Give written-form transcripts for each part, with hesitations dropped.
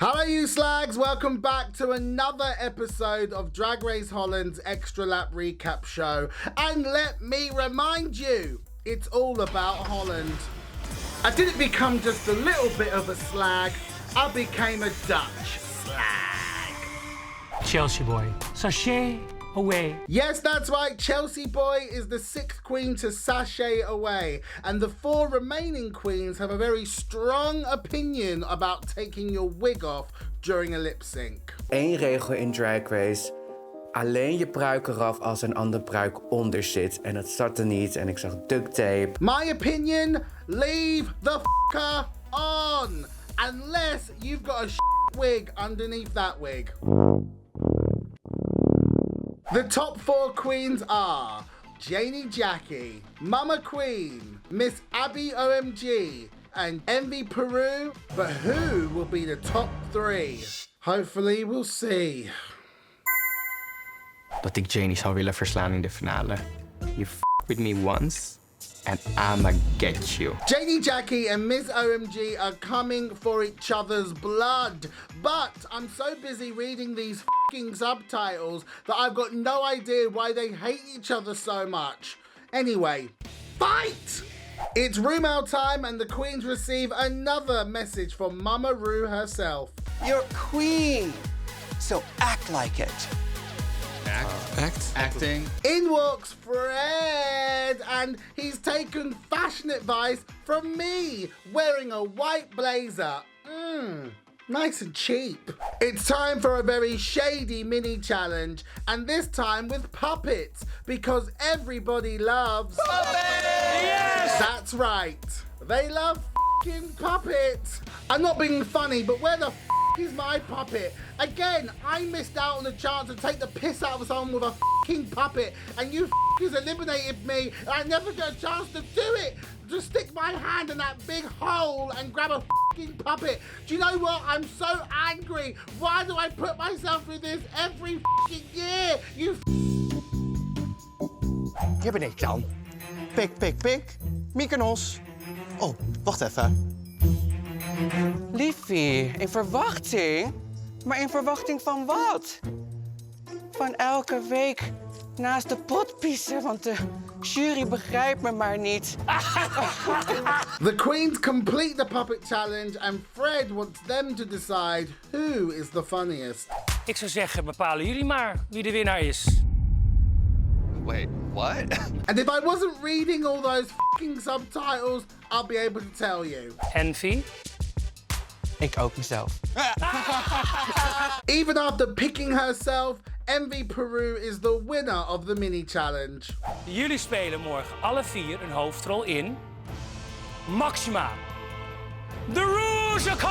Hello you slags, welcome back to another episode of Drag Race Holland's Extra Lap Recap Show. And let me remind you, it's all about Holland. I didn't become just a little bit of a slag, I became a Dutch slag. Chelsea boy, sachet away. Yes, that's right, Chelsea boy is the 6th queen to sashay away, and the 4 remaining queens have a very strong opinion about taking your wig off during a lip sync. Eén regel in Drag Race. Alleen je pruik eraf als een andere pruik onder zit. En dat zat er niet en ik zag duct tape. My opinion, leave the f***er on! Unless you've got a wig underneath that wig. The top 4 queens are Janie Jackie, Mama Queen, Miss Abby OMG, and Envy Peru. But who will be the top 3? Hopefully we'll see. Dat ik Janie zou willen verslaan in de finale. You f*** with me once, and I'ma get you. Janie Jackie and Miss OMG are coming for each other's blood, but I'm so busy reading these f***ing subtitles that I've got no idea why they hate each other so much. Anyway, fight! It's RuPaul time and the queens receive another message from Mama Ru herself. You're queen, so act like it. Acting. In walks Fred, and he's taken fashion advice from me, wearing a white blazer. Nice and cheap. It's time for a very shady mini challenge, and this time with puppets, because everybody loves puppets! Yes! That's right. They love f***ing puppets. I'm not being funny, but where the f*** is my puppet? Again, I missed out on the chance to take the piss out of someone with a f***ing puppet, and you f***ers eliminated me, and I never got a chance to do it. Just stick my hand in that big hole and grab a f***ing puppet. Do you know what? I'm so angry. Why do I put myself through this every f***ing year? You Hier ben ik dan. Pik, pik, pik. Mykonos. Oh, wacht even. Liefie, in verwachting? Maar in verwachting van wat? Van elke week naast de pot piezen, want de jury begrijpt me maar niet. The queens complete the puppet challenge and Fred wants them to decide who is the funniest. Ik zou zeggen, bepalen jullie maar wie de winnaar is. Wait, what? And if I wasn't reading all those f***ing subtitles, I'll be able to tell you. Envy? Ik ook mezelf. Even after picking herself, Envy Peru is the winner of the mini challenge. Jullie spelen morgen alle 4 een hoofdrol in Maxima. The Rusical!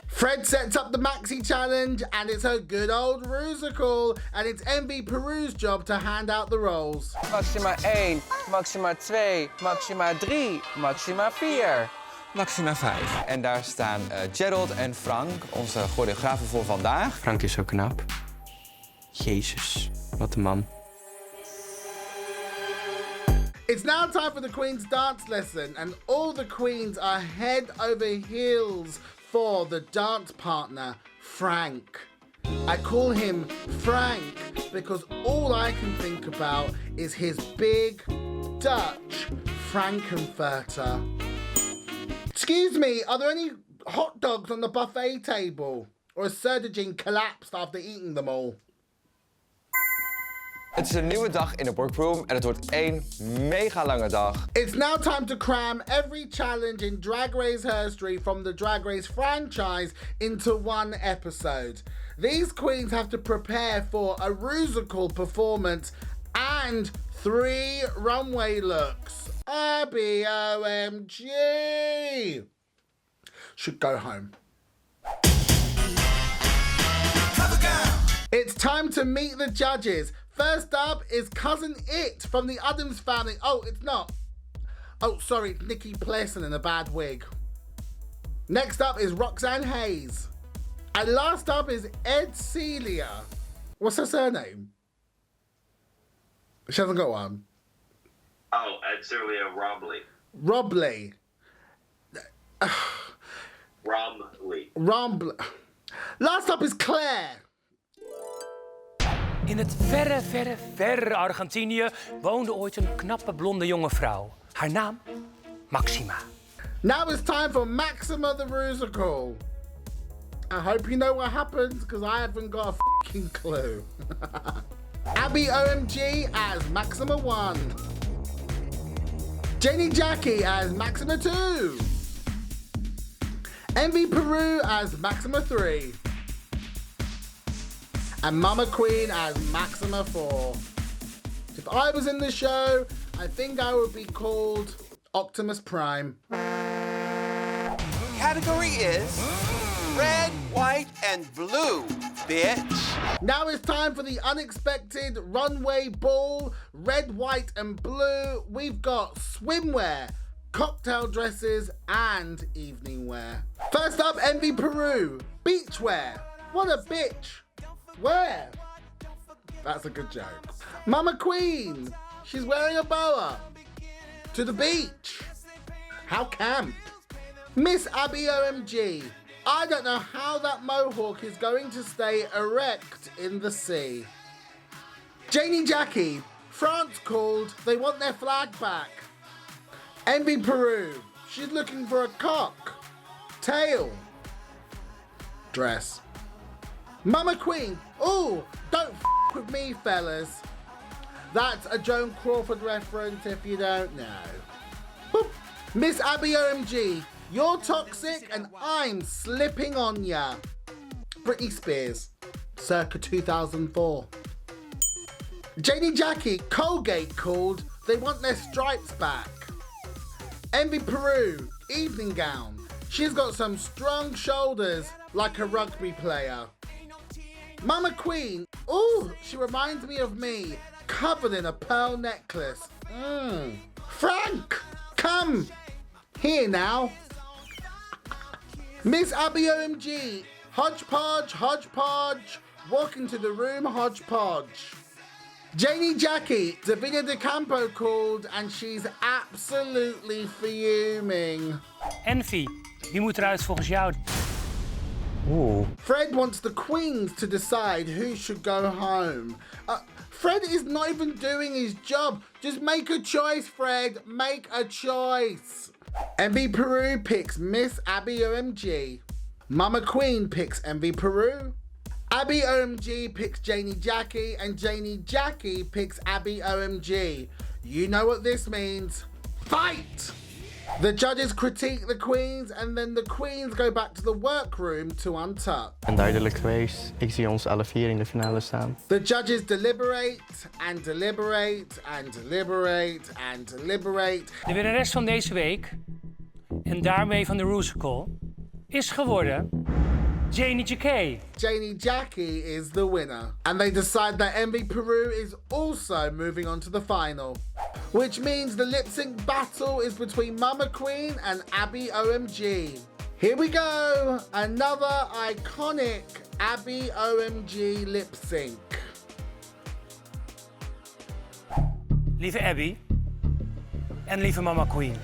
Fred sets up the Maxi challenge and it's her good old Rusical, and it's Envy Peru's job to hand out the roles. Maxima 1, Maxima 2, Maxima 3, Maxima 4. Maxima 5. En daar staan Gerald en Frank, onze choreografen voor vandaag. Frank is zo knap. Jezus, wat een man. It's now time for the Queen's dance lesson, and all the queens are head over heels for the dance partner, Frank. I call him Frank because all I can think about is his big Dutch Frankenfurter. Excuse me, are there any hot dogs on the buffet table? Or has Surdegin collapsed after eating them all? Het is een nieuwe dag in de workroom en het wordt één mega lange dag. It's now time to cram every challenge in Drag Race history from the Drag Race franchise into one episode. These queens have to prepare for a Rusical performance and 3 runway looks. Abby OMG! Should go home. It's time to meet the judges. First up is Cousin It from the Addams Family. Oh, it's not. Oh, sorry, it's Nikki Pleasant in a bad wig. Next up is Roxanne Hayes. And last up is Ed Celia. What's her surname? She hasn't got one. Oh, Ed Celia Robley. Robley. Rumble. Last up is Claire. In het verre, verre, verre Argentinië woonde ooit een knappe blonde jonge vrouw. Haar naam? Maxima. Now it's time for Maxima the Rusical. I hope you know what happens, because I haven't got a fucking clue. Abby OMG as Maxima 1. Jenny Jackie as Maxima 2. Envy Peru as Maxima 3. And Mama Queen as Maxima 4. If I was in the show, I think I would be called Optimus Prime. Category is red, white, and blue, bitch. Now it's time for the unexpected runway ball. Red, white, and blue. We've got swimwear, cocktail dresses, and evening wear. First up, Envy Peru. Beachwear. What a bitch. Where? That's a good joke. Mama Queen. She's wearing a boa. To the beach. How camp. Miss Abby OMG. I don't know how that mohawk is going to stay erect in the sea. Janie Jackie. France called. They want their flag back. Envy Peru. She's looking for a cock. Tail. Dress. Mama Queen. Ooh, don't f with me, fellas. That's a Joan Crawford reference if you don't know. Boop. Miss Abby OMG. You're toxic and I'm slipping on ya. Britney Spears. Circa 2004. Janie Jackie. Colgate called. They want their stripes back. Envy Peru. Evening gown. She's got some strong shoulders like a rugby player. Mama Queen. Ooh, she reminds me of me, covered in a pearl necklace. Frank, come here now. Miss Abby OMG. Hodgepodge, hodgepodge. Walk into the room, hodgepodge. Janie Jackie. Davina De Campo called and she's absolutely fuming. Envy, wie moet eruit volgens jou? Ooh. Fred wants the queens to decide who should go home. Fred is not even doing his job. Just make a choice, Fred. Make a choice. Envy Peru picks Miss Abby OMG. Mama Queen picks Envy Peru. Abby OMG picks Janie Jackie. And Janie Jackie picks Abby OMG. You know what this means. Fight! The judges critique the queens and then the queens go back to the workroom to untuck. En duidelijk geweest. Ik zie ons alle vier in de finale staan. The judges deliberate and deliberate and deliberate and deliberate. De winnares van deze week, en daarmee van de Rusical, is geworden Janie Jackie. Janie Jackie is the winner. And they decide that Envy Peru is also moving on to the final. Which means the lip sync battle is between Mama Queen and Abby OMG. Here we go. Another iconic Abby OMG lip sync. Lieve Abby en lieve Mama Queen.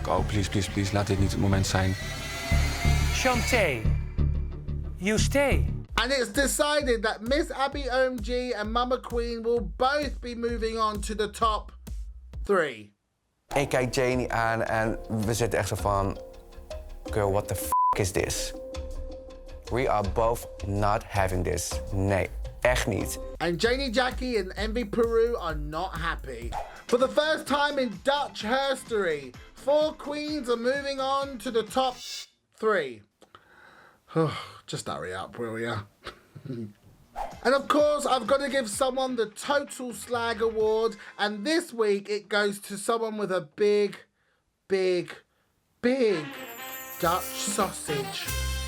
Oh, please, please, please. Laat dit niet het moment zijn. Shantae, you stay. And it's decided that Miss Abby OMG and Mama Queen will both be moving on to the top 3. Ik kijk Janie aan en we zitten echt zo van... Girl, what the f*** is this? We are both not having this. Nee, echt niet. And Janie Jackie and Envy Peru are not happy. For the first time in Dutch history, 4 queens are moving on to the top 3. Just hurry up, will ya? And of course, I've got to give someone the Total Slag Award, and this week it goes to someone with a big, big, big Dutch sausage.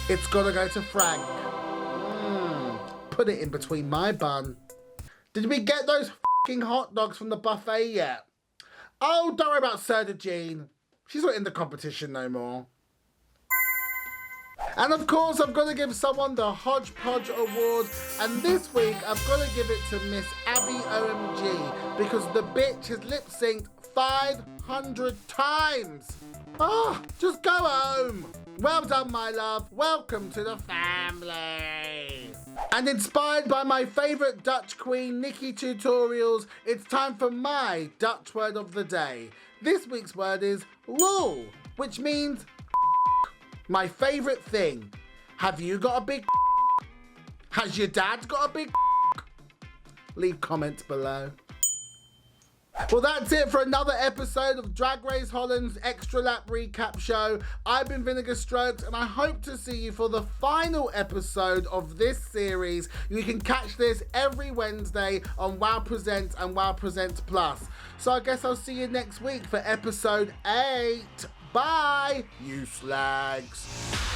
It's got to go to Frank. Put it in between my bun. Did we get those f***ing hot dogs from the buffet yet? Oh, don't worry about Serta Jean. She's not in the competition no more. And of course, I've got to give someone the Hodgepodge Award. And this week, I've got to give it to Miss Abby OMG. Because the bitch has lip-synced 500 times. Just go home. Well done, my love. Welcome to the family. And inspired by my favourite Dutch queen, Nikki Tutorials, it's time for my Dutch word of the day. This week's word is lol, which means my favourite thing. Have you got a big Has your dad got a big Leave comments below. Well, that's it for another episode of Drag Race Holland's Extra Lap Recap Show. I've been Vinegar Strokes, and I hope to see you for the final episode of this series. You can catch this every Wednesday on Wow Presents and Wow Presents Plus. So I guess I'll see you next week for episode 8. Bye, you slags.